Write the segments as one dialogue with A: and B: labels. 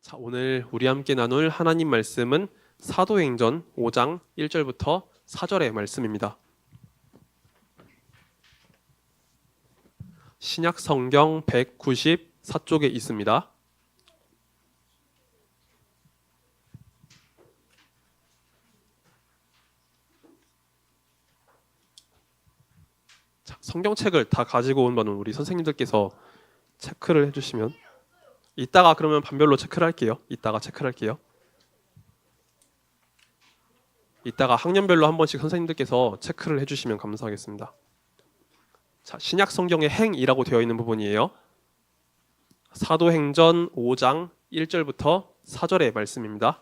A: 자, 오늘 우리 함께 나눌 하나님 말씀은 사도행전 5장 1절부터 4절의 말씀입니다. 신약 성경 194쪽에 있습니다. 자, 성경책을 다 가지고 온 분은 우리 선생님들께서 체크를 해주시면, 이따가 그러면 반별로 체크를 할게요. 이따가 학년별로 한 번씩 선생님들께서 체크를 해주시면 감사하겠습니다. 자, 신약 성경의 행이라고 되어 있는 부분이에요. 사도행전 5장 1절부터 4절의 말씀입니다.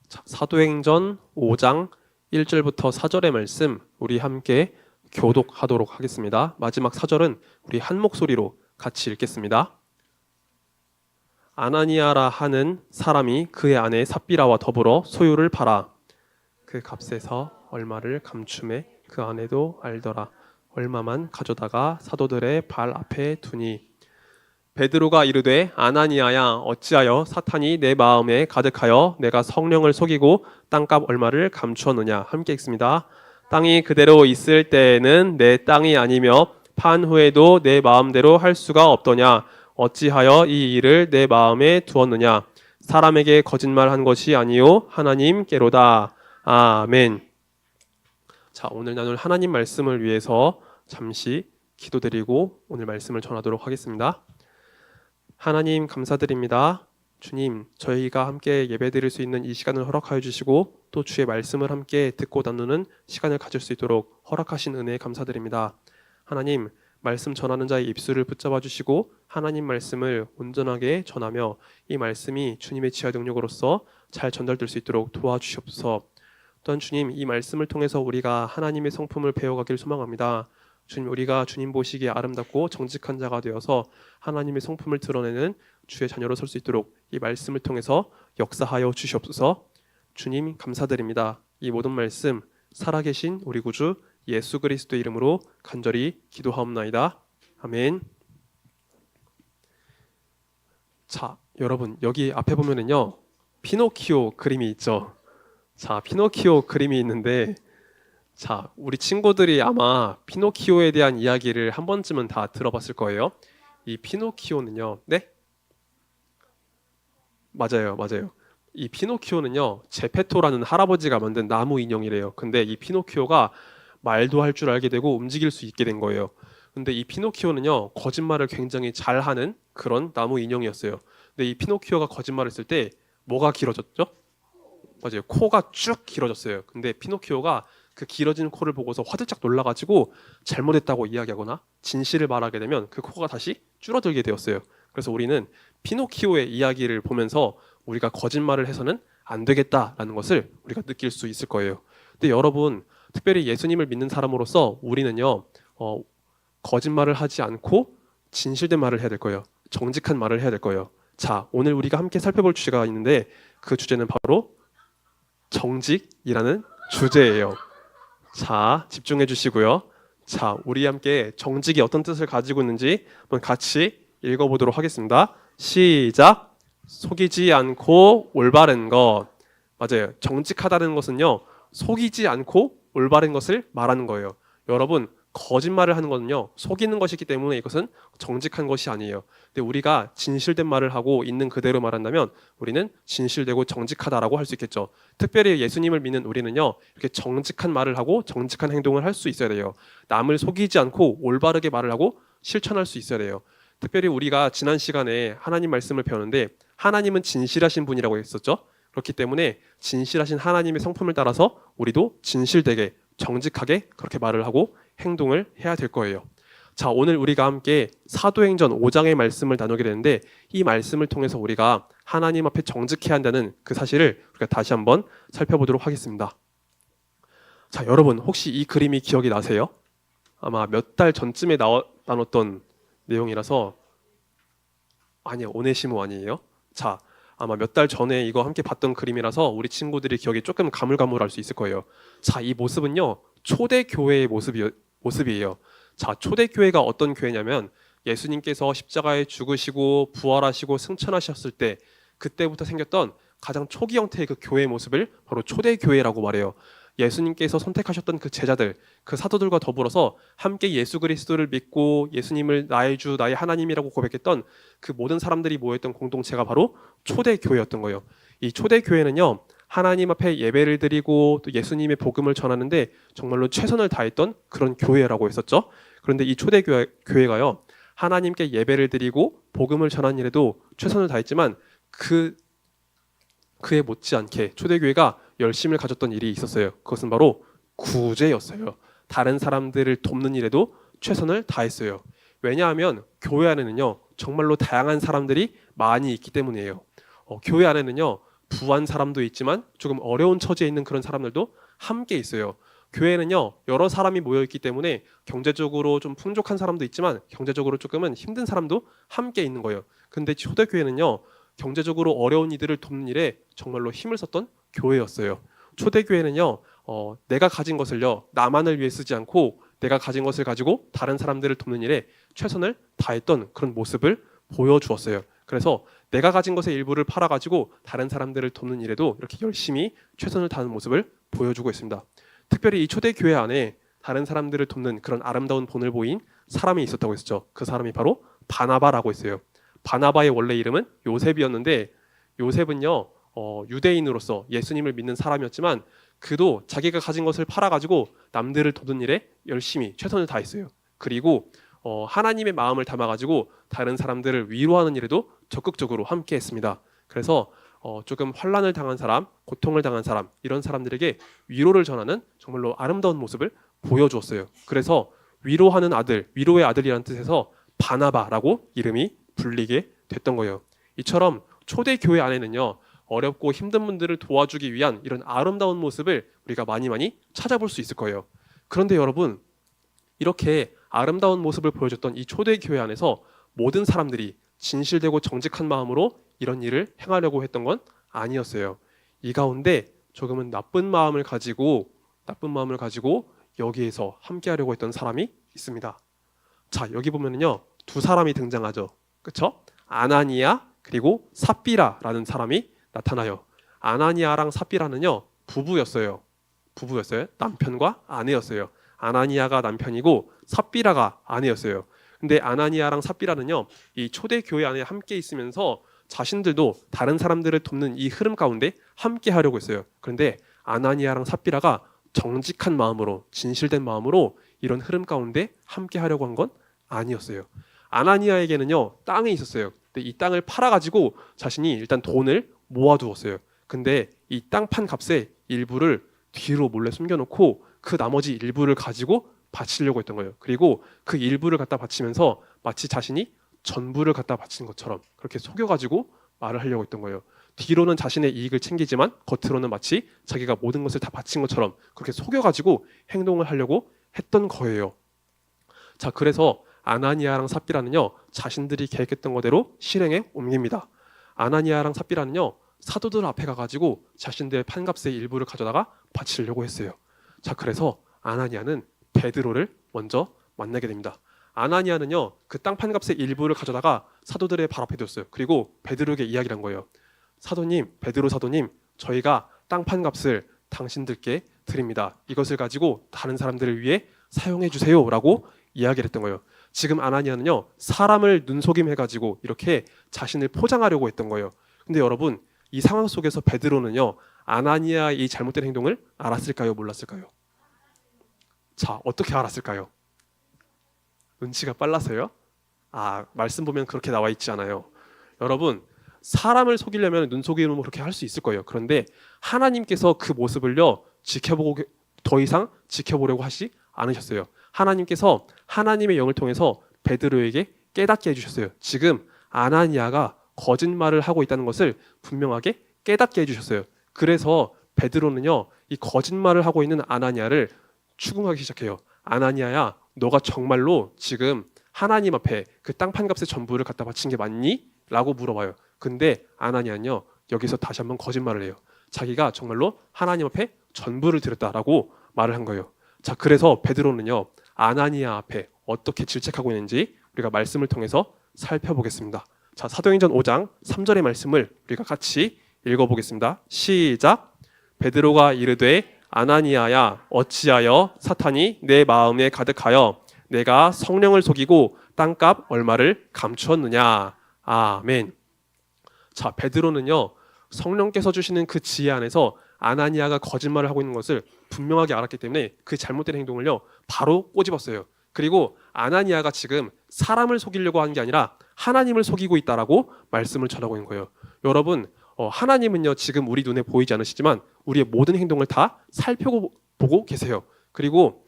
A: 자, 사도행전 5장 1절부터 4절의 말씀 우리 함께 교독하도록 하겠습니다. 마지막 4절은 우리 한 목소리로 같이 읽겠습니다. 아나니아라 하는 사람이 그의 아내 삽비라와 더불어 소유를 팔아 그 값에서 얼마를 감춤해 그 아내도 알더라. 얼마만 가져다가 사도들의 발 앞에 두니 베드로가 이르되 아나니아야 어찌하여 사탄이 내 마음에 가득하여 내가 성령을 속이고 땅값 얼마를 감추었느냐. 함께 읽습니다. 땅이 그대로 있을 때에는 내 땅이 아니며 판 후에도 내 마음대로 할 수가 없더냐. 어찌하여 이 일을 내 마음에 두었느냐. 사람에게 거짓말한 것이 아니요 하나님께로다. 아멘. 자, 오늘 나눌 하나님 말씀을 위해서 잠시 기도드리고 오늘 말씀을 전하도록 하겠습니다. 하나님 감사드립니다. 주님, 저희가 함께 예배드릴 수 있는 이 시간을 허락하여 주시고 또 주의 말씀을 함께 듣고 나누는 시간을 가질 수 있도록 허락하신 은혜에 감사드립니다. 하나님, 말씀 전하는 자의 입술을 붙잡아 주시고 하나님 말씀을 온전하게 전하며 이 말씀이 주님의 지하 능력으로서 잘 전달될 수 있도록 도와주시옵소서. 또한 주님, 이 말씀을 통해서 우리가 하나님의 성품을 배워가길 소망합니다. 주님, 우리가 주님 보시기에 아름답고 정직한 자가 되어서 하나님의 성품을 드러내는 주의 자녀로 설 수 있도록 이 말씀을 통해서 역사하여 주시옵소서. 주님 감사드립니다. 이 모든 말씀 살아계신 우리 구주 예수 그리스도 이름으로 간절히 기도하옵나이다. 아멘. 자, 여러분 여기 앞에 보면은요 피노키오 그림이 있죠. 자, 피노키오 그림이 있는데 자, 우리 친구들이 아마 피노키오에 대한 이야기를 한 번쯤은 다 들어봤을 거예요. 이 피노키오는요, 네? 맞아요. 이 피노키오는요, 제페토라는 할아버지가 만든 나무 인형이래요. 근데 이 피노키오가 말도 할 줄 알게 되고 움직일 수 있게 된 거예요. 근데 이 피노키오는요, 거짓말을 굉장히 잘하는 그런 나무 인형이었어요. 근데 이 피노키오가 거짓말을 했을 때 뭐가 길어졌죠? 맞아요. 코가 쭉 길어졌어요. 근데 피노키오가 그 길어진 코를 보고서 화들짝 놀라가지고 잘못했다고 이야기하거나 진실을 말하게 되면 그 코가 다시 줄어들게 되었어요. 그래서 우리는 피노키오의 이야기를 보면서 우리가 거짓말을 해서는 안 되겠다라는 것을 우리가 느낄 수 있을 거예요. 근데 여러분, 특별히 예수님을 믿는 사람으로서 우리는요, 거짓말을 하지 않고 진실된 말을 해야 될 거예요. 정직한 말을 해야 될 거예요. 자, 오늘 우리가 함께 살펴볼 주제가 있는데 그 주제는 바로 정직이라는 주제예요. 자, 집중해 주시고요. 자, 우리 함께 정직이 어떤 뜻을 가지고 있는지 한번 같이 읽어보도록 하겠습니다. 시작. 속이지 않고 올바른 것. 맞아요. 정직하다는 것은요, 속이지 않고 올바른 것을 말하는 거예요. 여러분, 거짓말을 하는 것은요, 속이는 것이기 때문에 이것은 정직한 것이 아니에요. 근데 우리가 진실된 말을 하고 있는 그대로 말한다면 우리는 진실되고 정직하다라고 할 수 있겠죠. 특별히 예수님을 믿는 우리는요, 이렇게 정직한 말을 하고 정직한 행동을 할 수 있어야 돼요. 남을 속이지 않고 올바르게 말을 하고 실천할 수 있어야 돼요. 특별히 우리가 지난 시간에 하나님 말씀을 배웠는데 하나님은 진실하신 분이라고 했었죠. 그렇기 때문에 진실하신 하나님의 성품을 따라서 우리도 진실되게 정직하게 그렇게 말을 하고 행동을 해야 될 거예요. 자, 오늘 우리가 함께 사도행전 5장의 말씀을 나누게 되는데 이 말씀을 통해서 우리가 하나님 앞에 정직해야 한다는 그 사실을 우리가 다시 한번 살펴보도록 하겠습니다. 자, 여러분 혹시 이 그림이 기억이 나세요? 아마 몇 달 전쯤에 나눴던 내용이라서 아니요, 오네시모 아니에요? 자, 아마 몇 달 전에 이거 함께 봤던 그림이라서 우리 친구들이 기억이 조금 가물가물할 수 있을 거예요. 자, 이 모습은요 초대 교회의 모습이에요. 모습이에요. 자, 초대교회가 어떤 교회냐면 예수님께서 십자가에 죽으시고 부활하시고 승천하셨을 때 그때부터 생겼던 가장 초기 형태의 그 교회의 모습을 바로 초대교회라고 말해요. 예수님께서 선택하셨던 그 제자들, 그 사도들과 더불어서 함께 예수 그리스도를 믿고 예수님을 나의 주, 나의 하나님이라고 고백했던 그 모든 사람들이 모였던 공동체가 바로 초대교회였던 거예요. 이 초대교회는요, 하나님 앞에 예배를 드리고 또 예수님의 복음을 전하는데 정말로 최선을 다했던 그런 교회라고 했었죠. 그런데 이 초대교회가요, 하나님께 예배를 드리고 복음을 전하는 일에도 최선을 다했지만 그에 못지않게 초대교회가 열심을 가졌던 일이 있었어요. 그것은 바로 구제였어요. 다른 사람들을 돕는 일에도 최선을 다했어요. 왜냐하면 교회 안에는요, 정말로 다양한 사람들이 많이 있기 때문이에요. 교회 안에는요, 부한 사람도 있지만 조금 어려운 처지에 있는 그런 사람들도 함께 있어요. 교회는요, 여러 사람이 모여 있기 때문에 경제적으로 좀 풍족한 사람도 있지만 경제적으로 조금은 힘든 사람도 함께 있는 거예요. 근데 초대교회는요, 경제적으로 어려운 이들을 돕는 일에 정말로 힘을 썼던 교회였어요. 초대교회는요, 내가 가진 것을요, 나만을 위해 쓰지 않고 내가 가진 것을 가지고 다른 사람들을 돕는 일에 최선을 다했던 그런 모습을 보여주었어요. 그래서 내가 가진 것의 일부를 팔아가지고 다른 사람들을 돕는 일에도 이렇게 열심히 최선을 다하는 모습을 보여주고 있습니다. 특별히 이 초대교회 안에 다른 사람들을 돕는 그런 아름다운 본을 보인 사람이 있었다고 했었죠. 그 사람이 바로 바나바라고 했어요. 바나바의 원래 이름은 요셉이었는데 요셉은요, 유대인으로서 예수님을 믿는 사람이었지만 그도 자기가 가진 것을 팔아가지고 남들을 돕는 일에 열심히 최선을 다했어요. 그리고 하나님의 마음을 담아가지고 다른 사람들을 위로하는 일에도 적극적으로 함께했습니다. 그래서 조금 환난을 당한 사람, 고통을 당한 사람, 이런 사람들에게 위로를 전하는 정말로 아름다운 모습을 보여주었어요. 그래서 위로하는 아들, 위로의 아들이라는 뜻에서 바나바라고 이름이 불리게 됐던 거예요. 이처럼 초대교회 안에는요, 어렵고 힘든 분들을 도와주기 위한 이런 아름다운 모습을 우리가 많이 찾아볼 수 있을 거예요. 그런데 여러분, 이렇게 아름다운 모습을 보여줬던 이 초대교회 안에서 모든 사람들이 진실되고 정직한 마음으로 이런 일을 행하려고 했던 건 아니었어요. 이 가운데 조금은 나쁜 마음을 가지고 여기에서 함께하려고 했던 사람이 있습니다. 자, 여기 보면은요, 두 사람이 등장하죠. 그렇죠? 아나니아 그리고 삽비라라는 사람이 나타나요. 아나니아랑 삽비라는요, 부부였어요. 남편과 아내였어요. 아나니아가 남편이고 삽비라가 아내였어요. 근데 아나니아랑 삽비라는요, 이 초대교회 안에 함께 있으면서 자신들도 다른 사람들을 돕는 이 흐름 가운데 함께 하려고 했어요. 그런데 아나니아랑 삽비라가 정직한 마음으로, 진실된 마음으로 이런 흐름 가운데 함께 하려고 한 건 아니었어요. 아나니아에게는요, 땅이 있었어요. 근데 이 땅을 팔아가지고 자신이 일단 돈을 모아두었어요. 근데 이 땅 판 값의 일부를 뒤로 몰래 숨겨놓고 그 나머지 일부를 가지고 바치려고 했던 거예요. 그리고 그 일부를 갖다 바치면서 마치 자신이 전부를 갖다 바친 것처럼 그렇게 속여가지고 말을 하려고 했던 거예요. 뒤로는 자신의 이익을 챙기지만 겉으로는 마치 자기가 모든 것을 다 바친 것처럼 그렇게 속여가지고 행동을 하려고 했던 거예요. 자, 그래서 아나니아랑 삽비라는요, 자신들이 계획했던 거대로 실행에 옮깁니다. 아나니아랑 삽비라는요, 사도들 앞에 가가지고 자신들의 판값의 일부를 가져다가 바치려고 했어요. 자, 그래서 아나니아는 베드로를 먼저 만나게 됩니다. 아나니아는요, 그 땅 판값의 일부를 가져다가 사도들의 발 앞에 뒀어요. 그리고 베드로에게 이야기를 한 거예요. 사도님, 베드로 사도님, 저희가 땅 판값을 당신들께 드립니다. 이것을 가지고 다른 사람들을 위해 사용해 주세요라고 이야기를 했던 거예요. 지금 아나니아는요, 사람을 눈속임해가지고 이렇게 자신을 포장하려고 했던 거예요. 근데 여러분, 이 상황 속에서 베드로는요, 아나니아의 이 잘못된 행동을 알았을까요? 몰랐을까요? 자, 어떻게 알았을까요? 눈치가 빨라서요? 말씀 보면 그렇게 나와 있지 않아요. 여러분, 사람을 속이려면 눈속임으로 그렇게 할 수 있을 거예요. 그런데 하나님께서 그 모습을요, 더 이상 지켜보려고 하시 않으셨어요. 하나님께서 하나님의 영을 통해서 베드로에게 깨닫게 해주셨어요. 지금 아나니아가 거짓말을 하고 있다는 것을 분명하게 깨닫게 해주셨어요. 그래서 베드로는요, 이 거짓말을 하고 있는 아나니아를 추궁하기 시작해요. 아나니아야, 너가 정말로 지금 하나님 앞에 그 땅 판값의 전부를 갖다 바친 게 맞니? 라고 물어봐요. 근데 아나니아는요, 여기서 다시 한번 거짓말을 해요. 자기가 정말로 하나님 앞에 전부를 드렸다라고 말을 한 거예요. 자, 그래서 베드로는요, 아나니아 앞에 어떻게 질책하고 있는지 우리가 말씀을 통해서 살펴보겠습니다. 자, 사도행전 5장 3절의 말씀을 우리가 같이 읽어보겠습니다. 시작. 베드로가 이르되 아나니아야, 어찌하여 사탄이 내 마음에 가득하여 내가 성령을 속이고 땅값 얼마를 감추었느냐. 아멘. 자, 베드로는요, 성령께서 주시는 그 지혜 안에서 아나니아가 거짓말을 하고 있는 것을 분명하게 알았기 때문에 그 잘못된 행동을요, 바로 꼬집었어요. 그리고 아나니아가 지금 사람을 속이려고 하는 게 아니라 하나님을 속이고 있다라고 말씀을 전하고 있는 거예요. 여러분, 하나님은요, 지금 우리 눈에 보이지 않으시지만 우리의 모든 행동을 다 살펴보고 계세요. 그리고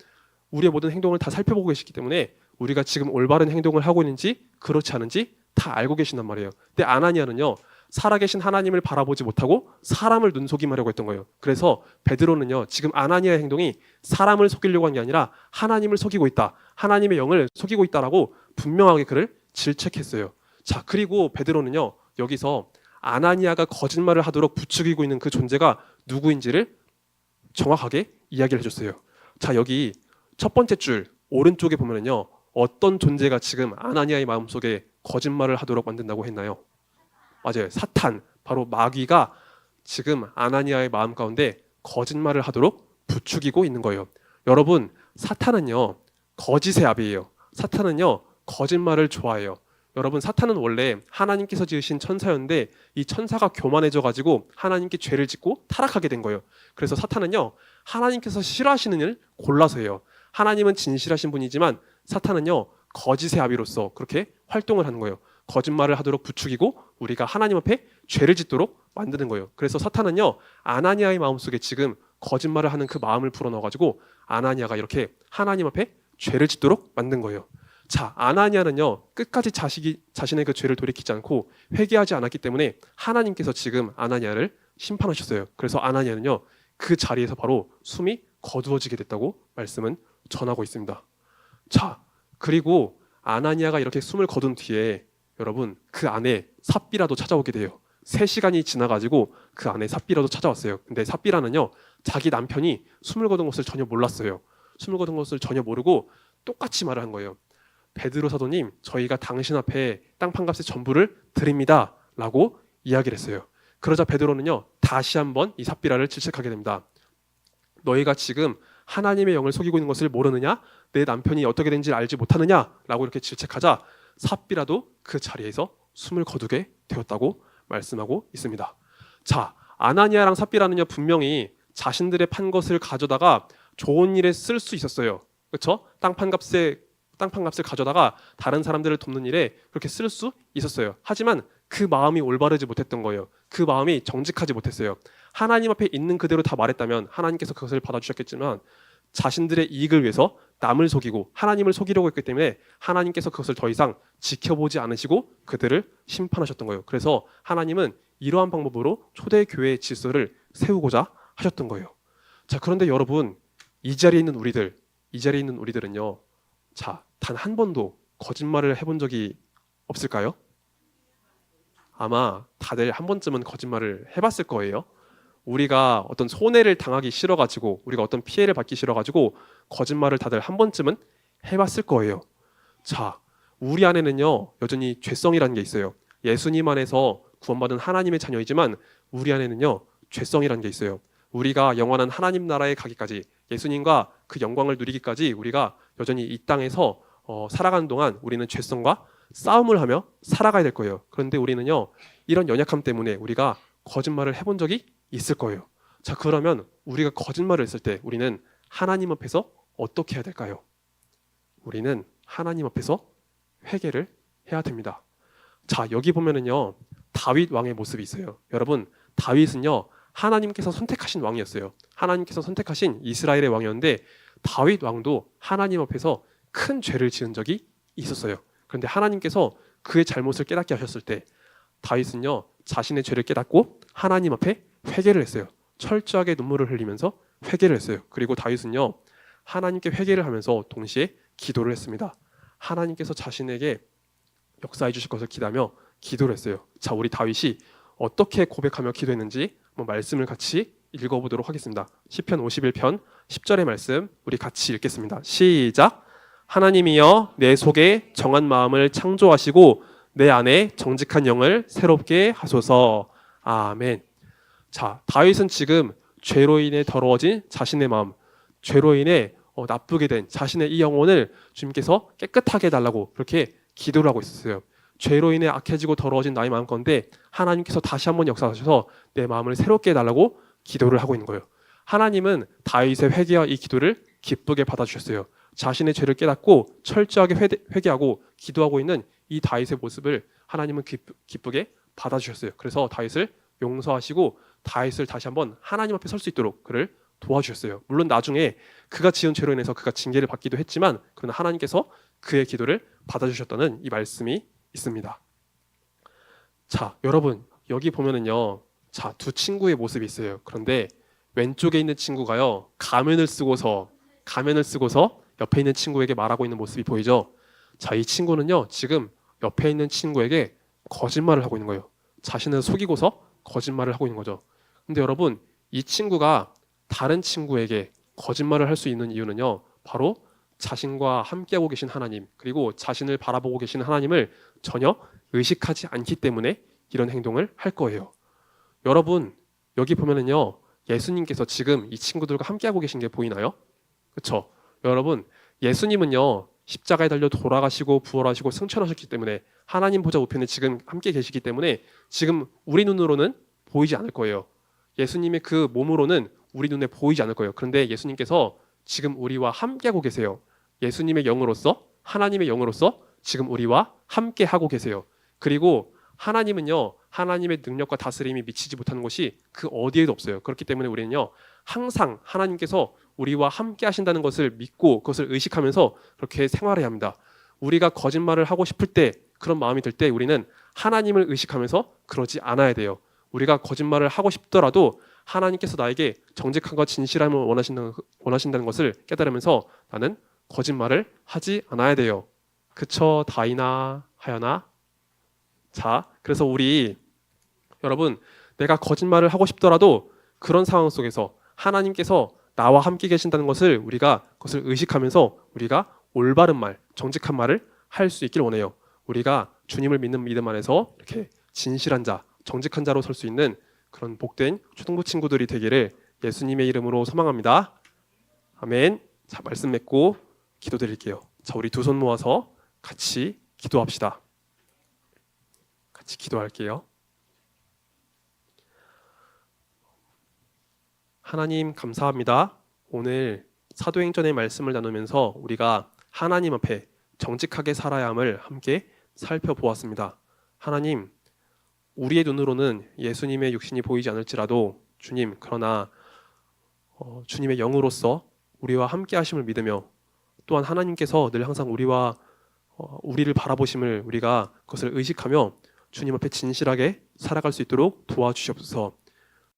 A: 우리의 모든 행동을 다 살펴보고 계시기 때문에 우리가 지금 올바른 행동을 하고 있는지 그렇지 않은지 다 알고 계신단 말이에요. 근데 아나니아는요, 살아계신 하나님을 바라보지 못하고 사람을 눈속임하려고 했던 거예요. 그래서 베드로는요, 지금 아나니아의 행동이 사람을 속이려고 한 게 아니라 하나님을 속이고 있다, 하나님의 영을 속이고 있다라고 분명하게 그를 질책했어요. 자, 그리고 베드로는요, 여기서 아나니아가 거짓말을 하도록 부추기고 있는 그 존재가 누구인지를 정확하게 이야기를 해줬어요. 자, 여기 첫 번째 줄 오른쪽에 보면은요, 어떤 존재가 지금 아나니아의 마음속에 거짓말을 하도록 만든다고 했나요? 맞아요. 사탄, 바로 마귀가 지금 아나니아의 마음 가운데 거짓말을 하도록 부추기고 있는 거예요. 여러분, 사탄은요, 거짓의 아비예요. 사탄은요, 거짓말을 좋아해요. 여러분, 사탄은 원래 하나님께서 지으신 천사였는데 이 천사가 교만해져 가지고 하나님께 죄를 짓고 타락하게 된 거예요. 그래서 사탄은요, 하나님께서 싫어하시는 일 골라서 해요. 하나님은 진실하신 분이지만 사탄은요, 거짓의 아비로서 그렇게 활동을 하는 거예요. 거짓말을 하도록 부추기고 우리가 하나님 앞에 죄를 짓도록 만드는 거예요. 그래서 사탄은요, 아나니아의 마음속에 지금 거짓말을 하는 그 마음을 불어넣어가지고 아나니아가 이렇게 하나님 앞에 죄를 짓도록 만든 거예요. 자, 아나니아는요, 끝까지 자신의 그 죄를 돌이키지 않고 회개하지 않았기 때문에 하나님께서 지금 아나니아를 심판하셨어요. 그래서 아나니아는요, 그 자리에서 바로 숨이 거두어지게 됐다고 말씀은 전하고 있습니다. 자, 그리고 아나니아가 이렇게 숨을 거둔 뒤에 여러분, 그 안에 삽비라도 찾아오게 돼요. 3시간이 지나가지고 그 안에 삽비라도 찾아왔어요. 근데 삽비라는요, 자기 남편이 숨을 거둔 것을 전혀 몰랐어요. 숨을 거둔 것을 전혀 모르고 똑같이 말을 한 거예요. 베드로 사도님, 저희가 당신 앞에 땅 판값의 전부를 드립니다 라고 이야기를 했어요. 그러자 베드로는요, 다시 한번 이 삽비라를 질책하게 됩니다. 너희가 지금 하나님의 영을 속이고 있는 것을 모르느냐? 내 남편이 어떻게 된지 알지 못하느냐? 라고 이렇게 질책하자 삽비라도 그 자리에서 숨을 거두게 되었다고 말씀하고 있습니다. 자, 아나니아랑 삽비라는요, 분명히 자신들의 판 것을 가져다가 좋은 일에 쓸 수 있었어요. 그렇죠? 땅판값을 가져다가 다른 사람들을 돕는 일에 그렇게 쓸 수 있었어요. 하지만 그 마음이 올바르지 못했던 거예요. 그 마음이 정직하지 못했어요. 하나님 앞에 있는 그대로 다 말했다면 하나님께서 그것을 받아주셨겠지만 자신들의 이익을 위해서 남을 속이고 하나님을 속이려고 했기 때문에 하나님께서 그것을 더 이상 지켜보지 않으시고 그들을 심판하셨던 거예요. 그래서 하나님은 이러한 방법으로 초대교회의 질서를 세우고자 하셨던 거예요. 자, 그런데 여러분, 이 자리에 있는 우리들은요, 자, 단 한 번도 거짓말을 해본 적이 없을까요? 아마 다들 한 번쯤은 거짓말을 해봤을 거예요. 우리가 어떤 손해를 당하기 싫어가지고, 우리가 어떤 피해를 받기 싫어가지고 거짓말을 다들 한 번쯤은 해봤을 거예요. 자, 우리 안에는요, 여전히 죄성이라는 게 있어요. 예수님 안에서 구원받은 하나님의 자녀이지만 우리 안에는요, 죄성이라는 게 있어요. 우리가 영원한 하나님 나라에 가기까지, 예수님과 그 영광을 누리기까지 우리가 여전히 이 땅에서 살아가는 동안 우리는 죄성과 싸움을 하며 살아가야 될 거예요. 그런데 우리는요, 이런 연약함 때문에 우리가 거짓말을 해본 적이 있을 거예요. 자, 그러면 우리가 거짓말을 했을 때 우리는 하나님 앞에서 어떻게 해야 될까요? 우리는 하나님 앞에서 회개를 해야 됩니다. 자, 여기 보면은요, 다윗 왕의 모습이 있어요. 여러분, 다윗은요, 하나님께서 선택하신 왕이었어요. 하나님께서 선택하신 이스라엘의 왕이었는데 다윗 왕도 하나님 앞에서 큰 죄를 지은 적이 있었어요. 그런데 하나님께서 그의 잘못을 깨닫게 하셨을 때 다윗은요, 자신의 죄를 깨닫고 하나님 앞에 회개를 했어요. 철저하게 눈물을 흘리면서 회개를 했어요. 그리고 다윗은요, 하나님께 회개를 하면서 동시에 기도를 했습니다. 하나님께서 자신에게 역사해 주실 것을 기다며 기도를 했어요. 자, 우리 다윗이 어떻게 고백하며 기도했는지 한번 말씀을 같이 읽어보도록 하겠습니다. 시편 51편 10절의 말씀 우리 같이 읽겠습니다. 시작. 하나님이여 내 속에 정한 마음을 창조하시고 내 안에 정직한 영을 새롭게 하소서. 아멘. 자, 다윗은 지금 죄로 인해 더러워진 자신의 마음, 죄로 인해 나쁘게 된 자신의 이 영혼을 주님께서 깨끗하게 해달라고 그렇게 기도를 하고 있었어요. 죄로 인해 악해지고 더러워진 나의 마음 가운데 하나님께서 다시 한번 역사하셔서 내 마음을 새롭게 해달라고 기도를 하고 있는 거예요. 하나님은 다윗의 회개와 이 기도를 기쁘게 받아주셨어요. 자신의 죄를 깨닫고 철저하게 회개하고 기도하고 있는 이 다윗의 모습을 하나님은 기쁘게 받아주셨어요. 그래서 다윗을 용서하시고 다윗을 다시 한번 하나님 앞에 설 수 있도록 그를 도와주셨어요. 물론 나중에 그가 지은 죄로 인해서 그가 징계를 받기도 했지만 그러나 하나님께서 그의 기도를 받아주셨다는 이 말씀이 있습니다. 자, 여러분 여기 보면은요, 자, 두 친구의 모습이 있어요. 그런데 왼쪽에 있는 친구가요, 가면을 쓰고서 옆에 있는 친구에게 말하고 있는 모습이 보이죠? 자, 이 친구는요, 지금 옆에 있는 친구에게 거짓말을 하고 있는 거예요. 자신을 속이고서 거짓말을 하고 있는 거죠. 근데 여러분, 이 친구가 다른 친구에게 거짓말을 할 수 있는 이유는요, 바로 자신과 함께하고 계신 하나님, 그리고 자신을 바라보고 계신 하나님을 전혀 의식하지 않기 때문에 이런 행동을 할 거예요. 여러분, 여기 보면은요, 예수님께서 지금 이 친구들과 함께하고 계신 게 보이나요? 그렇죠? 여러분, 예수님은요, 십자가에 달려 돌아가시고 부활하시고 승천하셨기 때문에 하나님 보좌 우편에 지금 함께 계시기 때문에 지금 우리 눈으로는 보이지 않을 거예요. 예수님의 그 몸으로는 우리 눈에 보이지 않을 거예요. 그런데 예수님께서 지금 우리와 함께하고 계세요. 예수님의 영으로서, 하나님의 영으로서 지금 우리와 함께하고 계세요. 그리고 하나님은요, 하나님의 능력과 다스림이 미치지 못하는 곳이 그 어디에도 없어요. 그렇기 때문에 우리는요, 항상 하나님께서 우리와 함께 하신다는 것을 믿고 그것을 의식하면서 그렇게 생활해야 합니다. 우리가 거짓말을 하고 싶을 때, 그런 마음이 들 때 우리는 하나님을 의식하면서 그러지 않아야 돼요. 우리가 거짓말을 하고 싶더라도 하나님께서 나에게 정직함과 진실함을 원하신다는 것을 깨달으면서 나는 거짓말을 하지 않아야 돼요. 그쵸, 다이나, 하연아? 자, 그래서 우리 여러분, 내가 거짓말을 하고 싶더라도 그런 상황 속에서 하나님께서 나와 함께 계신다는 것을 우리가 그것을 의식하면서 우리가 올바른 말, 정직한 말을 할 수 있길 원해요. 우리가 주님을 믿는 믿음 안에서 이렇게 진실한 자, 정직한 자로 설 수 있는 그런 복된 초등부 친구들이 되기를 예수님의 이름으로 소망합니다. 아멘. 자, 말씀 맺고 기도드릴게요. 자, 우리 두 손 모아서 같이 기도합시다. 같이 기도할게요. 하나님 감사합니다. 오늘 사도행전의 말씀을 나누면서 우리가 하나님 앞에 정직하게 살아야 함을 함께 살펴보았습니다. 하나님, 우리의 눈으로는 예수님의 육신이 보이지 않을지라도 주님, 그러나 주님의 영으로서 우리와 함께 하심을 믿으며 또한 하나님께서 늘 항상 우리를 바라보심을 우리가 그것을 의식하며 주님 앞에 진실하게 살아갈 수 있도록 도와주시옵소서.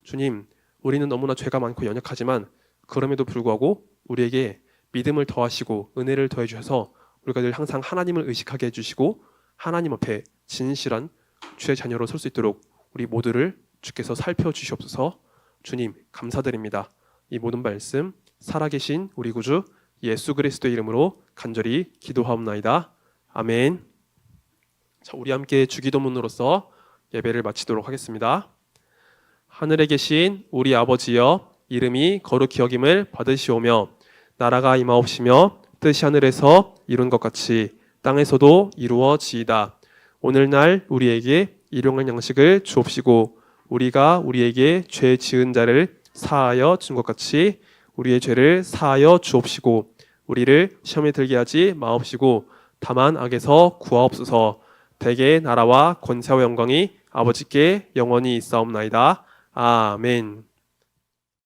A: 주님, 우리는 너무나 죄가 많고 연약하지만 그럼에도 불구하고 우리에게 믿음을 더하시고 은혜를 더해 주셔서 우리가 늘 항상 하나님을 의식하게 해주시고 하나님 앞에 진실한 주의 자녀로 설 수 있도록 우리 모두를 주께서 살펴주시옵소서. 주님 감사드립니다. 이 모든 말씀 살아계신 우리 구주 예수 그리스도의 이름으로 간절히 기도하옵나이다. 아멘. 자, 우리 함께 주기도문으로서 예배를 마치도록 하겠습니다. 하늘에 계신 우리 아버지여, 이름이 거룩히 여김을 받으시오며 나라가 임하옵시며 뜻이 하늘에서 이룬 것 같이 땅에서도 이루어지이다. 오늘날 우리에게 일용할 양식을 주옵시고 우리가 우리에게 죄 지은 자를 사하여 준 것 같이 우리의 죄를 사하여 주옵시고 우리를 시험에 들게 하지 마옵시고 다만 악에서 구하옵소서. 대개 나라와 권세와 영광이 아버지께 영원히 있사옵나이다. 아멘.